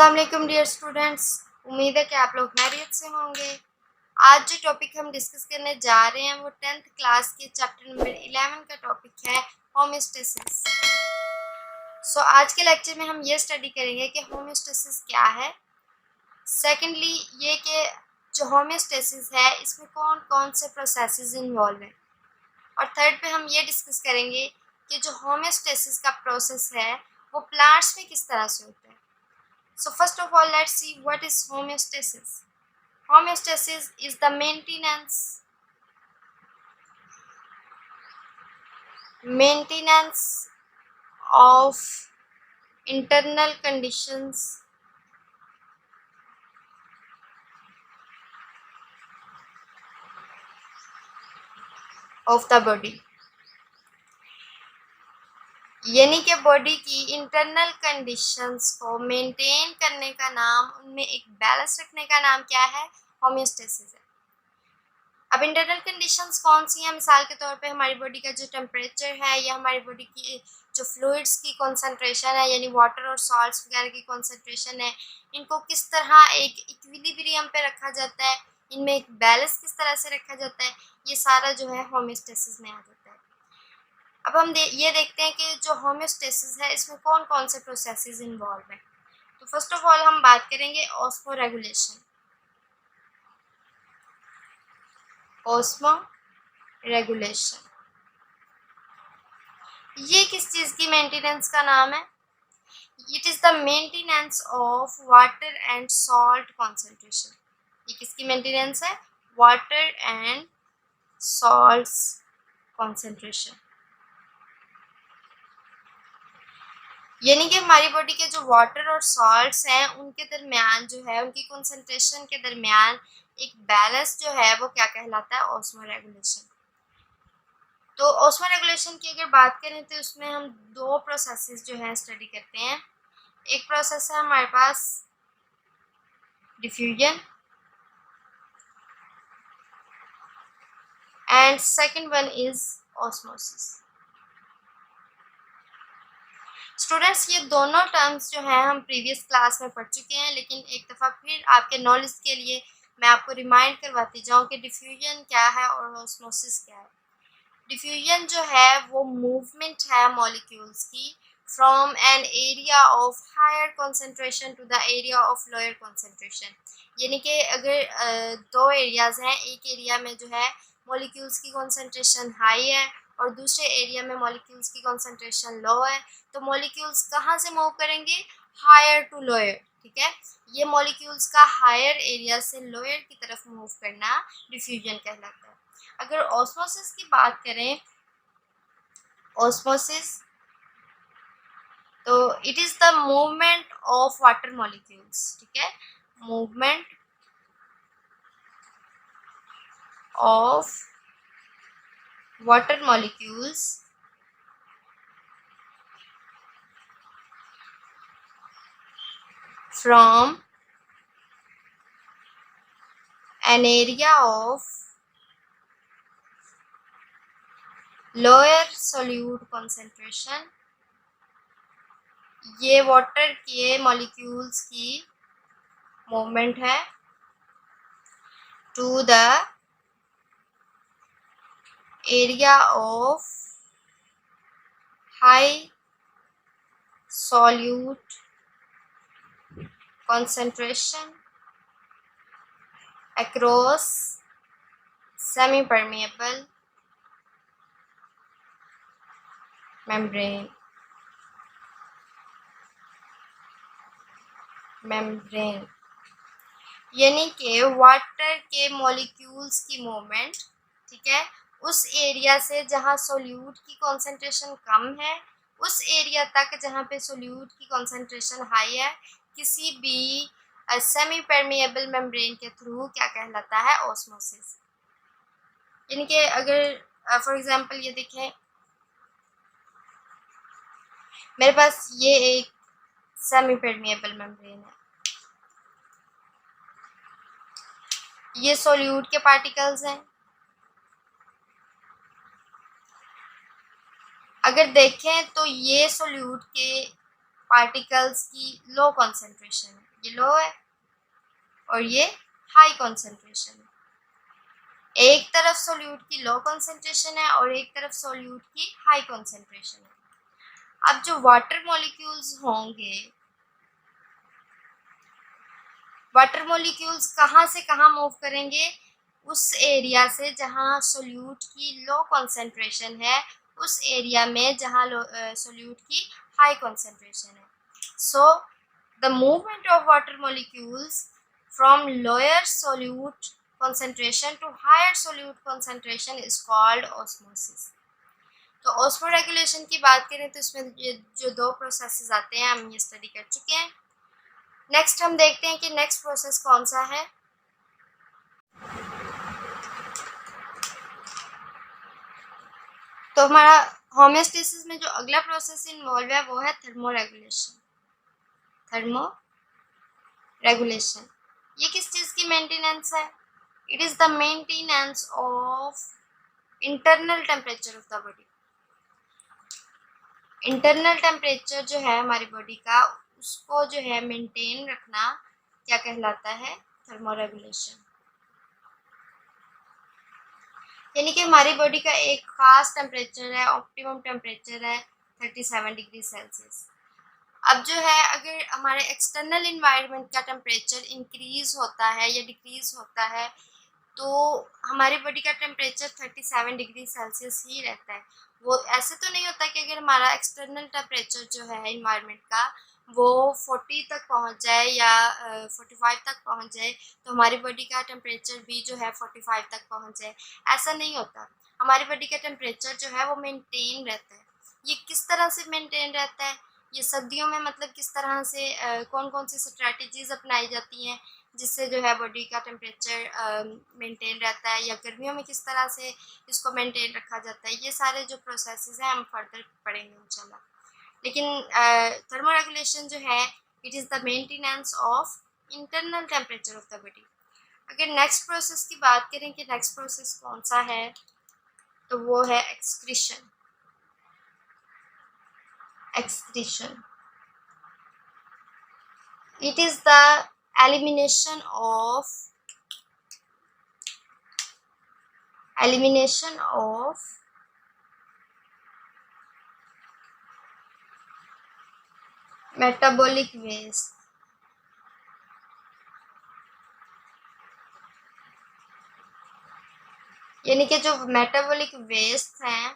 अस्सलाम वालेकुम dear students, उम्मीद है कि आप लोग खैरियत से होंगे। आज जो टॉपिक हम डिस्कस करने जा रहे हैं वो 10th क्लास के चैप्टर नंबर 11 का टॉपिक है होम्योस्टेसिस। आज के लेक्चर में हम ये स्टडी करेंगे कि होम्योस्टेसिस क्या है। सेकेंडली ये कि जो होम्योस्टेसिस है इसमें कौन कौन से प्रोसेसेस इन्वॉल्व हैं। और थर्ड पे हम ये डिस्कस करेंगे कि जो होम्योस्टेसिस का प्रोसेस है वो प्लांट्स में किस तरह से होता है। So first of all, let's see what is homeostasis. Homeostasis is the maintenance of internal conditions of the body. यानी कि बॉडी की इंटरनल कंडीशंस को मेंटेन करने का नाम, उनमें एक बैलेंस रखने का नाम क्या है? होम्योस्टेसिस है। अब इंटरनल कंडीशंस कौन सी हैं? मिसाल के तौर पे हमारी बॉडी का जो टेम्परेचर है या हमारी बॉडी की जो फ्लूइड्स की कॉन्सेंट्रेशन है यानी वाटर और सॉल्ट्स वगैरह की कॉन्सेंट्रेशन है, इनको किस तरह एक इक्विलिब्रियम पे रखा जाता है, इनमें एक बैलेंस किस तरह से रखा जाता है, ये सारा जो है होम्योस्टेसिस में आ जाता है। अब हम ये देखते हैं कि जो होम्योस्टेसिस है इसमें कौन कौन से प्रोसेसेस इन्वॉल्व हैं। तो फर्स्ट ऑफ ऑल हम बात करेंगे ऑस्मो रेगुलेशन। ऑस्मो रेगुलेशन ये किस चीज़ की मेंटेनेंस का नाम है? It is the maintenance of water and salt concentration. ये किसकी मेंटेनेंस है? Water and salts concentration. यानी कि हमारी बॉडी के जो वाटर और सॉल्ट्स हैं उनके दरमियान जो है, उनकी कंसंट्रेशन के दरमियान एक बैलेंस जो है वो क्या कहलाता है? Osmo regulation. तो ऑस्मो रेगुलेशन की अगर बात करें तो उसमें हम दो प्रोसेसेस जो है स्टडी करते हैं। एक प्रोसेस है हमारे पास diffusion and second one is osmosis. Students ये दोनों टर्म्स जो हैं हम प्रीवियस क्लास में पढ़ चुके हैं, लेकिन एक दफ़ा फिर आपके नॉलेज के लिए मैं आपको रिमाइंड करवाती जाऊँ कि डिफ्यूजन क्या है और ऑस्मोसिस क्या है। डिफ्यूजन जो है वो मूवमेंट है मॉलिक्यूल्स की from an area of higher concentration to the area of lower concentration. यानी कि अगर दो एरियाज़ हैं, एक एरिया में जो है मॉलिक्यूल्स की कंसंट्रेशन हाई है और दूसरे एरिया में मॉलिक्यूल्स की कंसंट्रेशन लो है, तो मॉलिक्यूल्स कहाँ से मूव करेंगे? Higher to lower. ठीक है, ये मॉलिक्यूल्स का हायर एरिया से लोअर की तरफ मूव करना डिफ्यूजन कहलाता है। अगर ऑस्मोसिस की बात करें, ऑस्मोसिस तो it is the movement of water molecules. ठीक है, movement of water molecules from an area of lower solute concentration। ये वाटर के मॉलिक्यूल्स की मूवमेंट है to the area of high solute concentration across semi-permeable membrane। यानी कि water के molecules की मूवमेंट, ठीक है, उस एरिया से जहाँ सोल्यूट की कंसंट्रेशन कम है उस एरिया तक जहाँ पे सोल्यूट की कंसंट्रेशन हाई है, किसी भी सेमी परमिएबल मेम्ब्रेन के थ्रू क्या कहलाता है? ऑस्मोसिस। यानी कि अगर फॉर एग्जांपल ये देखें, मेरे पास ये एक सेमी परमिएबल मेम्ब्रेन है, ये सोल्यूट के पार्टिकल्स हैं। अगर देखें तो ये सोल्यूट के पार्टिकल्स की लो कंसंट्रेशन है, ये लो है और ये हाई कॉन्सेंट्रेशन है। एक तरफ सोल्यूट की लो कॉन्सेंट्रेशन है और एक तरफ सोल्यूट की हाई कॉन्सेंट्रेशन है। अब जो वाटर मॉलिक्यूल्स होंगे, वाटर मॉलिक्यूल्स कहाँ से कहाँ मूव करेंगे? उस एरिया से जहाँ सोल्यूट की लो कॉन्सेंट्रेशन है, उस एरिया में जहाँ सोल्यूट की हाई कॉन्सेंट्रेशन है। So the movement of water molecules from lower solute concentration to higher solute concentration is called osmosis। तो ऑस्मोरेगुलेशन की बात करें तो इसमें ये जो दो प्रोसेसेस आते हैं हम ये स्टडी कर चुके हैं। नेक्स्ट हम देखते हैं कि नेक्स्ट प्रोसेस कौन सा है। तो हमारा होम्योस्टेसिस में जो अगला प्रोसेस इन्वॉल्व है वो है थर्मोरेगुलेशन। थर्मोरेगुलेशन ये किस चीज़ की मेंटेनेंस है? It is the maintenance of internal temperature of the body. Internal temperature जो है हमारी बॉडी का, उसको जो है मेंटेन रखना क्या कहलाता है? थर्मोरेगुलेशन। यानी कि हमारी बॉडी का एक खास टेम्परेचर है, ऑप्टिमम टेम्परेचर है 37 डिग्री सेल्सियस। अब जो है अगर हमारे एक्सटर्नल इन्वायरमेंट का टेम्परेचर इंक्रीज़ होता है या डिक्रीज़ होता है तो हमारी बॉडी का टेम्परेचर 37 डिग्री सेल्सियस ही रहता है। वो ऐसे तो नहीं होता कि अगर हमारा एक्सटर्नल टेम्परेचर जो है इन्वायरमेंट का वो 40 तक पहुंच जाए या 45 तक पहुंच जाए तो हमारी बॉडी का टेम्परेचर भी जो है 45 तक पहुंच जाए, ऐसा नहीं होता। हमारी बॉडी का टेम्परेचर जो है वो मेंटेन रहता है। ये किस तरह से मेंटेन रहता है? ये सर्दियों में मतलब किस तरह से कौन कौन सी स्ट्रैटेजीज अपनाई जाती हैं जिससे जो है बॉडी का टेम्परेचर मेंटेन रहता है, या गर्मियों में किस तरह से इसको मेंटेन रखा जाता है, ये सारे जो प्रोसेसेस हैं हम फर्दर पढ़ेंगे इंशाल्लाह। लेकिन थर्मोरेगुलेशन जो है it is the maintenance of internal temperature of the body. अगर नेक्स्ट प्रोसेस की बात करें कि नेक्स्ट प्रोसेस कौन सा है तो वो है excretion. excretion it is the elimination of metabolic waste। यानी कि जो मेटाबॉलिक वेस्ट हैं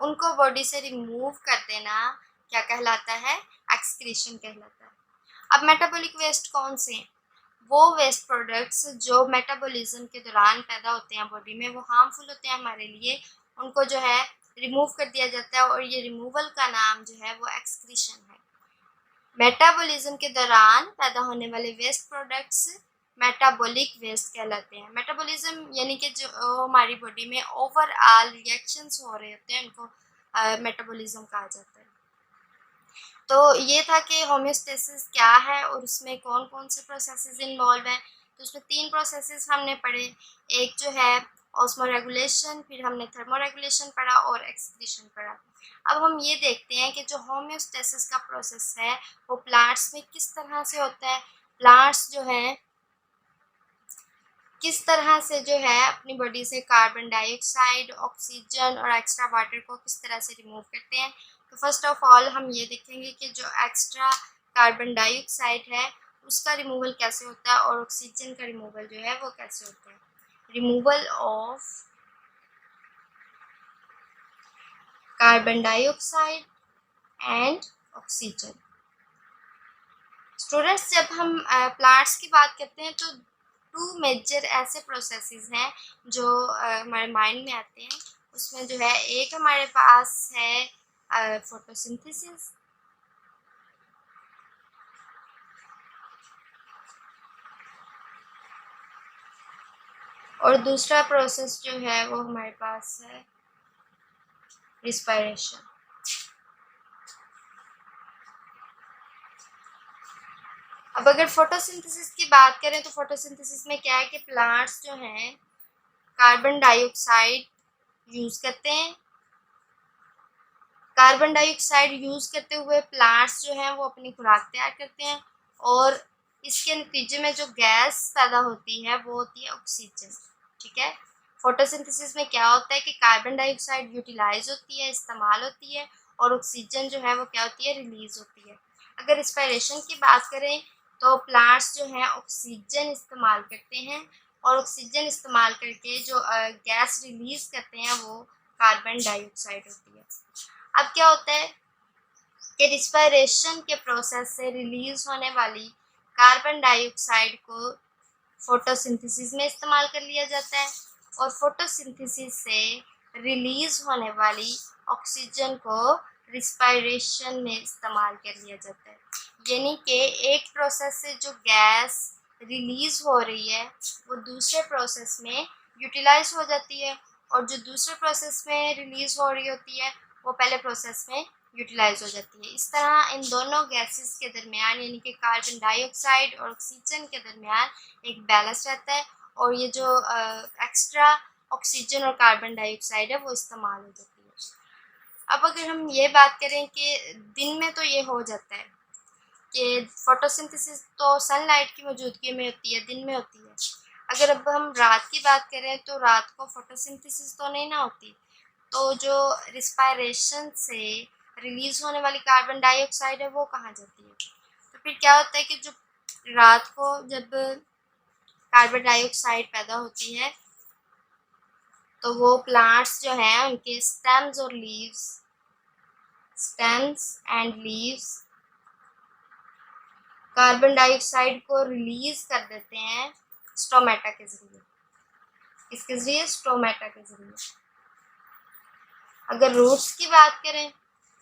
उनको बॉडी से रिमूव कर देना क्या कहलाता है? एक्सक्रीशन कहलाता है। अब मेटाबॉलिक वेस्ट कौन से हैं? वो वेस्ट प्रोडक्ट्स जो मेटाबॉलिज्म के दौरान पैदा होते हैं बॉडी में, वो हार्मफुल होते हैं हमारे लिए, उनको जो है रिमूव कर दिया जाता है और ये रिमूवल का नाम जो है वो एक्सक्रीशन है। मेटाबॉलिज्म के दौरान पैदा होने वाले वेस्ट प्रोडक्ट्स मेटाबॉलिक वेस्ट कहलाते हैं। मेटाबॉलिज्म यानी कि जो हमारी बॉडी में ओवरऑल रिएक्शंस हो रहे होते हैं उनको मेटाबॉलिज्म कहा जाता है। तो ये था कि होम्योस्टेसिस क्या है और उसमें कौन कौन से प्रोसेसेस इन्वॉल्व हैं। तो उसमें 3 प्रोसेसेस हमने पढ़े, एक जो है ऑस्मोरेगुलेशन, फिर हमने थर्मोरेगुलेशन पढ़ा और एक्सक्रीशन पढ़ा। अब हम ये देखते हैं कि जो होम्योस्टेसिस का प्रोसेस है वो प्लांट्स में किस तरह से होता है। प्लांट्स जो हैं किस तरह से जो है अपनी बॉडी से कार्बन डाइऑक्साइड, ऑक्सीजन और एक्स्ट्रा वाटर को किस तरह से रिमूव करते हैं। तो फर्स्ट ऑफ ऑल हम ये देखेंगे कि जो एक्स्ट्रा कार्बन डाइऑक्साइड है उसका रिमूवल कैसे होता है और ऑक्सीजन का रिमूवल जो है वो कैसे होता है। Removal of carbon dioxide and oxygen. Students जब हम प्लांट्स की बात करते हैं तो 2 मेजर ऐसे प्रोसेसेस हैं जो हमारे माइंड में आते हैं। उसमें जो है एक हमारे पास है फोटोसिंथेसिस और दूसरा प्रोसेस जो है वो हमारे पास है रिस्पायरेशन। अब अगर फोटोसिंथेसिस की बात करें तो फोटोसिंथेसिस में क्या है कि प्लांट्स जो हैं कार्बन डाइऑक्साइड यूज़ करते हैं। कार्बन डाइऑक्साइड यूज़ करते हुए प्लांट्स जो हैं वो अपनी खुराक तैयार करते हैं और इसके नतीजे में जो गैस पैदा होती है वो होती है ऑक्सीजन। ठीक है, फोटोसिंथेसिस में क्या होता है कि कार्बन डाइऑक्साइड यूटिलाइज होती है, इस्तेमाल होती है, और ऑक्सीजन जो है वो क्या होती है, रिलीज होती है। अगर रिस्पायरेशन की बात करें तो प्लांट्स जो हैं ऑक्सीजन इस्तेमाल करते हैं, और ऑक्सीजन इस्तेमाल करके जो गैस रिलीज करते हैं वो कार्बन डाइऑक्साइड होती है। अब क्या होता है कि रिस्पायरेशन के प्रोसेस से रिलीज होने वाली कार्बन डाइऑक्साइड को फोटोसिंथेसिस में इस्तेमाल कर लिया जाता है, और फोटोसिंथेसिस से रिलीज होने वाली ऑक्सीजन को रिस्पायरेशन में इस्तेमाल कर लिया जाता है। यानी कि एक प्रोसेस से जो गैस रिलीज हो रही है वो दूसरे प्रोसेस में यूटिलाइज हो जाती है, और जो दूसरे प्रोसेस में रिलीज हो रही होती है वो पहले प्रोसेस में यूटिलाइज हो जाती है। इस तरह इन दोनों गैसेस के दरमियान यानी कि कार्बन डाइऑक्साइड और ऑक्सीजन के दरमियान एक बैलेंस रहता है, और ये जो एक्स्ट्रा ऑक्सीजन और कार्बन डाइऑक्साइड है वो इस्तेमाल हो जाती है। अब अगर हम ये बात करें कि दिन में तो ये हो जाता है कि फोटोसिंथेसिस तो सनलाइट की मौजूदगी में होती है, दिन में होती है। अगर अब हम रात की बात करें तो रात को फोटोसिंथेसिस तो नहीं ना होती, तो जो रिस्पायरेशन से रिलीज होने वाली कार्बन डाइऑक्साइड है वो कहाँ जाती है। तो फिर क्या होता है कि जो रात को जब कार्बन डाइऑक्साइड पैदा होती है तो वो प्लांट्स जो हैं उनके स्टेम्स और leaves, stems and leaves carbon dioxide को रिलीज कर देते हैं स्टोमेटा के जरिए। किसके जरिए? स्टोमेटा के जरिए। अगर रूट्स की बात करें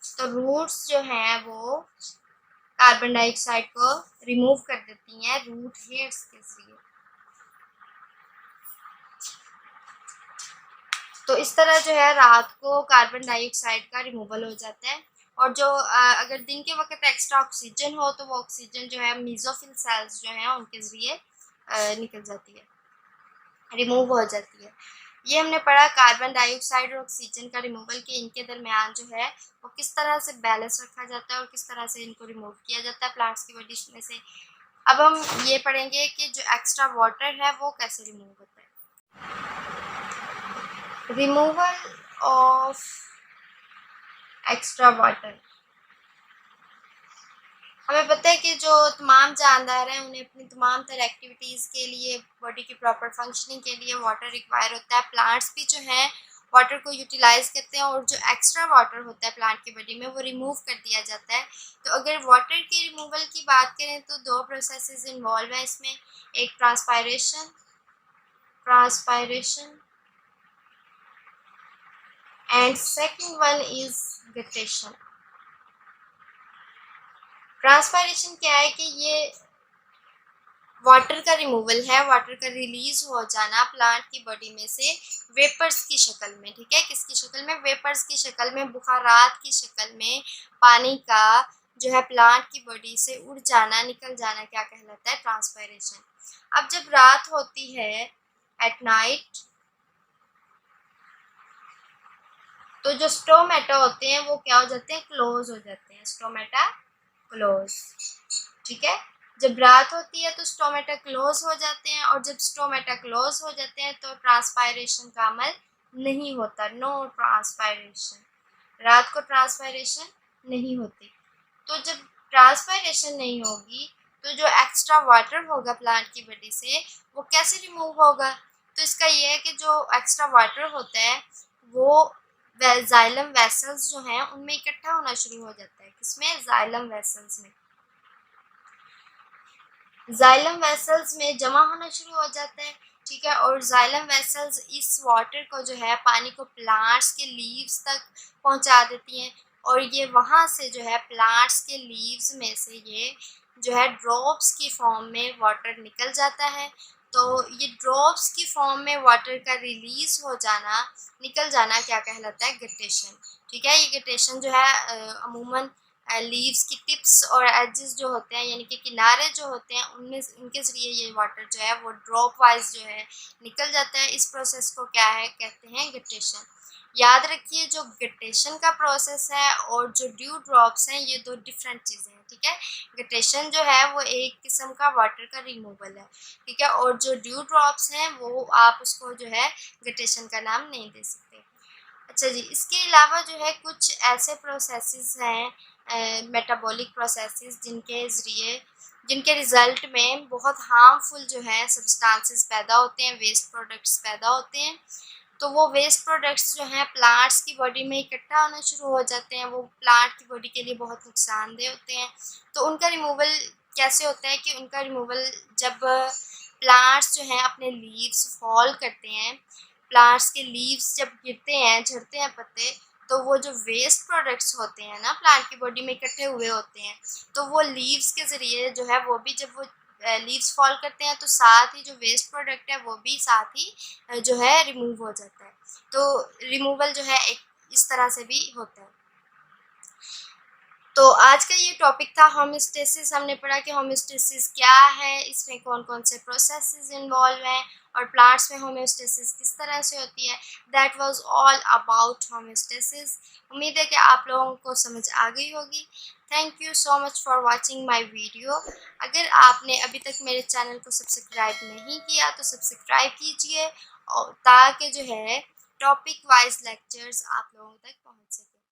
तो रूट्स जो हैं वो कार्बन डाइऑक्साइड को रिमूव कर देती हैं रूट हेयर्स के जरिए। तो इस तरह जो है रात को कार्बन डाइऑक्साइड का रिमूवल हो जाता है, और जो अगर दिन के वक्त एक्स्ट्रा ऑक्सीजन हो तो वो ऑक्सीजन जो है मीजोफिल सेल्स जो हैं उनके ज़रिए निकल जाती है, रिमूव हो जाती है। ये हमने पढ़ा कार्बन डाइऑक्साइड और ऑक्सीजन का रिमूवल के इनके दरमियान जो है वो किस तरह से बैलेंस रखा जाता है और किस तरह से इनको रिमूव किया जाता है प्लांट्स की बॉडी में से। अब हम ये पढ़ेंगे कि जो एक्स्ट्रा वाटर है वो कैसे रिमूव होता है। Removal of extra water. हमें पता है कि जो तमाम जानदार हैं उन्हें अपनी तमाम तरह एक्टिविटीज़ के लिए, बॉडी की प्रॉपर फंक्शनिंग के लिए वाटर रिक्वायर होता है। प्लांट्स भी जो हैं वाटर को यूटिलाइज करते हैं, और जो एक्स्ट्रा वाटर होता है प्लांट की बॉडी में वो रिमूव कर दिया जाता है। तो अगर वाटर के रिमूवल की बात करें तो दो प्रोसेसेस इन्वॉल्व हैं इसमें, एक transpiration and second one is guttation. Transpiration क्या है कि ये वाटर का रिमूवल है, वाटर का रिलीज हो जाना प्लांट की बॉडी में से वेपर्स की शक्ल में। ठीक है, किसकी शक्ल में? वेपर्स की शक्ल में, बुखारात की शक्ल में पानी का जो है प्लांट की बॉडी से उड़ जाना, निकल जाना क्या कहलाता है? ट्रांसपायरेशन। अब जब रात होती है एट नाइट तो जो स्टोमेटा होते हैं वो क्या हो जाते हैं? क्लोज हो जाते हैं, स्टोमेटा क्लोज। ठीक है, जब रात होती है तो स्टोमेटा क्लोज हो जाते हैं, और जब स्टोमेटा क्लोज हो जाते हैं तो ट्रांसपायरेशन का अमल नहीं होता, नो ट्रांसपायरेशन। रात को ट्रांसपायरेशन नहीं होती। तो जब ट्रांसपायरेशन नहीं होगी तो जो एक्स्ट्रा वाटर होगा प्लांट की बॉडी से वो कैसे रिमूव होगा? तो इसका ये है कि जो एक्स्ट्रा वाटर होता है वो जाइलम वेसल्स जो हैं उनमें इकट्ठा होना शुरू हो जाता है। किसमें? जाइलम वेसल्स में। जाइलम वेसल्स में जमा होना शुरू हो जाता है। ठीक है, और जाइलम वेसल्स इस वाटर को जो है पानी को प्लांट्स के लीव्स तक पहुंचा देती हैं, और ये वहाँ से जो है प्लांट्स के लीव्स में से ये जो है ड्रॉप्स की फॉर्म में वाटर निकल जाता है। तो ये ड्रॉप्स की फॉर्म में वाटर का रिलीज हो जाना, निकल जाना क्या कहलाता है? गटेशन। ठीक है, ये गटेशन जो है अमूमन लीव्स की टिप्स और एजेस जो होते हैं यानी कि किनारे जो होते हैं उनमें उनके ज़रिए ये वाटर जो है वो ड्रॉप वाइज जो है निकल जाता है। इस प्रोसेस को क्या है कहते हैं? गटेशन। याद रखिए जो गटेशन का प्रोसेस है और जो ड्यू ड्रॉप्स हैं ये दो डिफरेंट चीज़ें हैं, ठीक है। गटेशन जो है वो एक किस्म का वाटर का रिमूवल है, ठीक है, और जो ड्यू ड्रॉप्स हैं वो आप उसको जो है गटेशन का नाम नहीं दे सकते। अच्छा जी, इसके अलावा जो है कुछ ऐसे प्रोसेसेस हैं मेटाबॉलिक प्रोसेसेस जिनके रिज़ल्ट में बहुत हार्मफुल जो है सब्सटेंसेस पैदा होते हैं, वेस्ट प्रोडक्ट्स पैदा होते हैं। तो वो वेस्ट प्रोडक्ट्स जो हैं प्लांट्स की बॉडी में इकट्ठा होना शुरू हो जाते हैं, वो प्लांट की बॉडी के लिए बहुत नुकसानदेह होते हैं। तो उनका रिमूवल कैसे होता है कि उनका रिमूवल जब प्लांट्स जो हैं अपने लीव्स फॉल करते हैं, प्लांट्स के लीव्स जब गिरते हैं, झड़ते हैं पत्ते, तो वो जो वेस्ट प्रोडक्ट्स होते हैं ना प्लांट की बॉडी में इकट्ठे हुए होते हैं, तो वो लीव्स के ज़रिए जो है वो भी जब वो लीव्स फॉल करते हैं तो साथ ही जो वेस्ट प्रोडक्ट है वो भी साथ ही जो है रिमूव हो जाता है। तो रिमूवल जो है एक इस तरह से भी होता है। तो आज का ये टॉपिक था होम्योस्टेसिस। हमने पढ़ा कि होम्योस्टेसिस क्या है, इसमें कौन-कौन से प्रोसेसेस इन्वॉल्व हैं और प्लांट्स में होम्योस्टेसिस किस तरह से होती है। That was all about homeostasis. उम्मीद है कि आप लोगों को समझ आ गई होगी। Thank you so much for watching my video. अगर आपने अभी तक मेरे चैनल को सब्सक्राइब नहीं किया तो सब्सक्राइब कीजिए और ताकि जो है टॉपिक वाइज़ लेक्चर्स आप लोगों तक पहुँच सकें।